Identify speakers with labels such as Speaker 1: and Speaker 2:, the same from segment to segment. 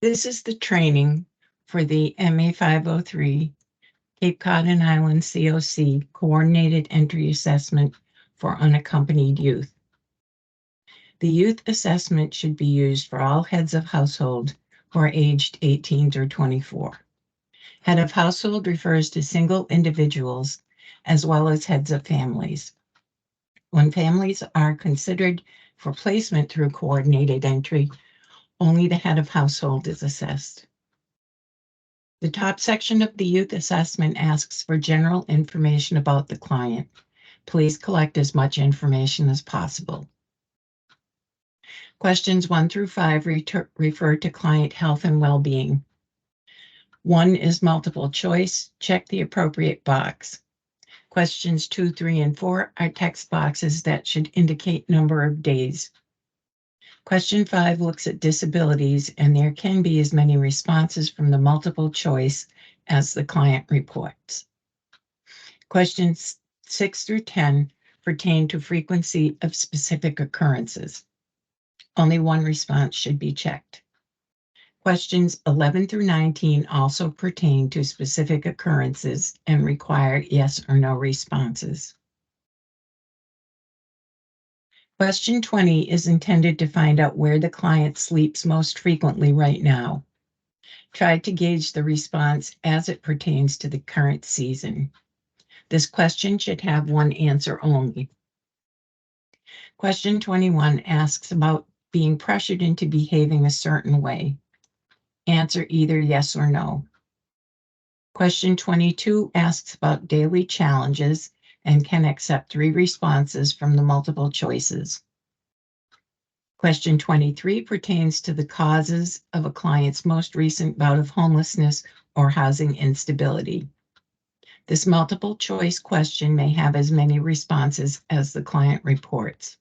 Speaker 1: This is the training for the MA 503 Cape Cod and Islands COC Coordinated Entry Assessment for Unaccompanied Youth. The youth assessment should be used for all heads of household who are aged 18 through 24. Head of household refers to single individuals as well as heads of families. When families are considered for placement through coordinated entry, only the head of household is assessed. The top section of the youth assessment asks for general information about the client. Please collect as much information as possible. Questions 1 through 5 refer to client health and well-being. 1 is multiple choice. Check the appropriate box. Questions 2, 3, and 4 are text boxes that should indicate number of days. Question 5 looks at disabilities, and there can be as many responses from the multiple choice as the client reports. Questions 6 through 10 pertain to frequency of specific occurrences. Only one response should be checked. Questions 11 through 19 also pertain to specific occurrences and require yes or no responses. Question 20 is intended to find out where the client sleeps most frequently right now. Try to gauge the response as it pertains to the current season. This question should have one answer only. Question 21 asks about being pressured into behaving a certain way. Answer either yes or no. Question 22 asks about daily challenges and can accept 3 responses from the multiple choices. Question 23 pertains to the causes of a client's most recent bout of homelessness or housing instability. This multiple choice question may have as many responses as the client reports.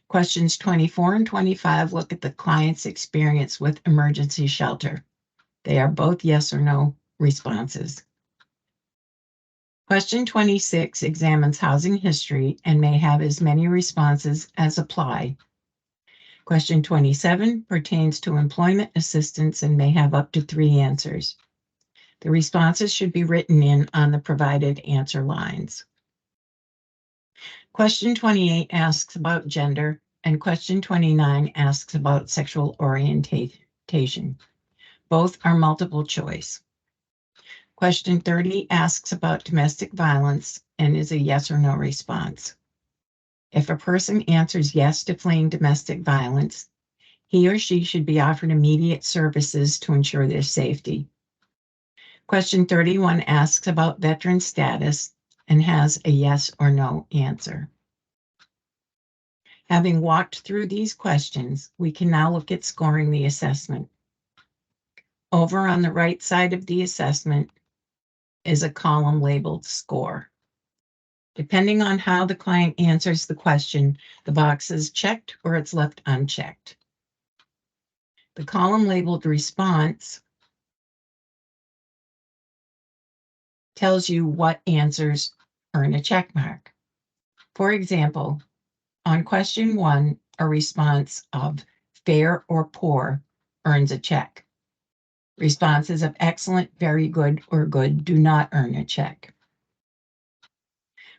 Speaker 1: Questions 24 and 25 look at the client's experience with emergency shelter. They are both yes or no responses. Question 26 examines housing history and may have as many responses as apply. Question 27 pertains to employment assistance and may have up to 3 answers. The responses should be written in on the provided answer lines. Question 28 asks about gender, and question 29 asks about sexual orientation. Both are multiple choice. Question 30 asks about domestic violence and is a yes or no response. If a person answers yes to fleeing domestic violence, he or she should be offered immediate services to ensure their safety. Question 31 asks about veteran status and has a yes or no answer. Having walked through these questions, we can now look at scoring the assessment. Over on the right side of the assessment is a column labeled score. Depending on how the client answers the question, the box is checked or it's left unchecked. The column labeled response tells you what answers earn a check mark. For example, on question 1, a response of fair or poor earns a check. Responses of excellent, very good, or good do not earn a check.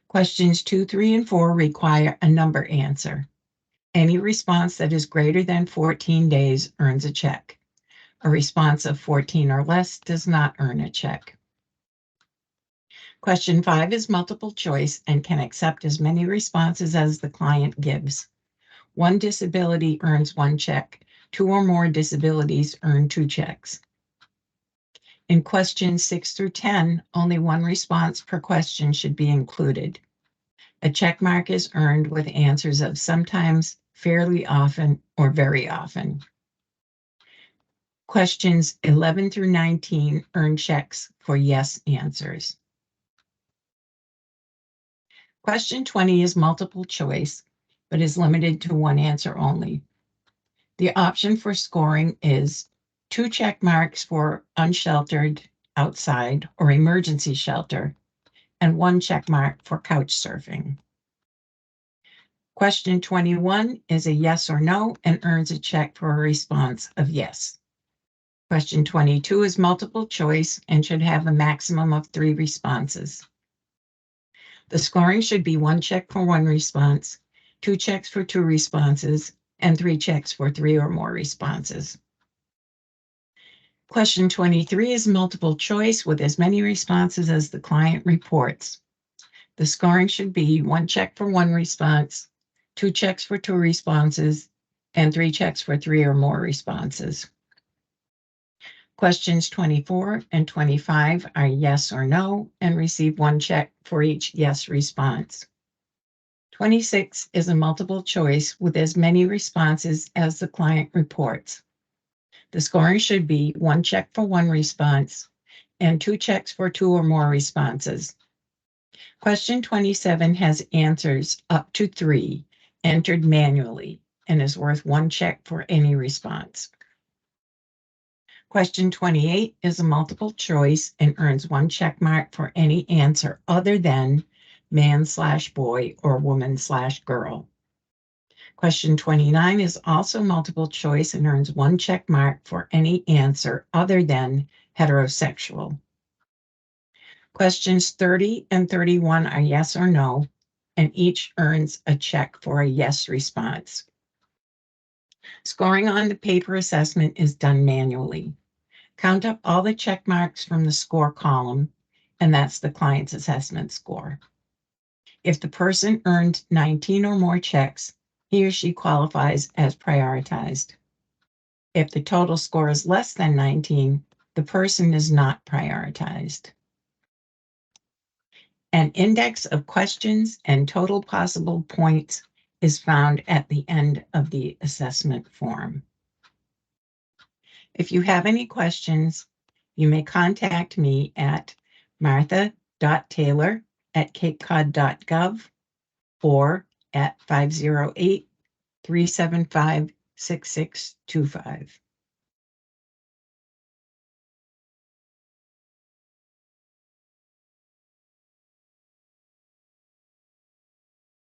Speaker 1: Questions 2, 3, and 4 require a number answer. Any response that is greater than 14 days earns a check. A response of 14 or less does not earn a check. Question 5 is multiple choice and can accept as many responses as the client gives. 1 disability earns 1 check. 2 or more disabilities earn 2 checks. In questions 6 through 10, only 1 response per question should be included. A check mark is earned with answers of sometimes, fairly often, or very often. Questions 11 through 19 earn checks for yes answers. Question 20 is multiple choice, but is limited to 1 answer only. The option for scoring is 2 check marks for unsheltered, outside, or emergency shelter, and 1 check mark for couch surfing. Question 21 is a yes or no and earns a check for a response of yes. Question 22 is multiple choice and should have a maximum of 3 responses. The scoring should be 1 check for 1 response, 2 checks for 2 responses, and 3 checks for 3 or more responses. Question 23 is multiple choice with as many responses as the client reports. The scoring should be 1 check for 1 response, 2 checks for 2 responses, and 3 checks for 3 or more responses. Questions 24 and 25 are yes or no and receive 1 check for each yes response. 26 is a multiple choice with as many responses as the client reports. The scoring should be 1 check for 1 response and 2 checks for 2 or more responses. Question 27 has answers up to 3 entered manually and is worth 1 check for any response. Question 28 is a multiple choice and earns 1 check mark for any answer other than man/boy or woman/girl. Question 29 is also multiple choice and earns 1 check mark for any answer other than heterosexual. Questions 30 and 31 are yes or no, and each earns a check for a yes response. Scoring on the paper assessment is done manually. Count up all the check marks from the score column, and that's the client's assessment score. If the person earned 19 or more checks, he or she qualifies as prioritized. If the total score is less than 19, the person is not prioritized. An index of questions and total possible points is found at the end of the assessment form. If you have any questions, you may contact me at martha.taylor@capecod.gov or at 508-375-6625.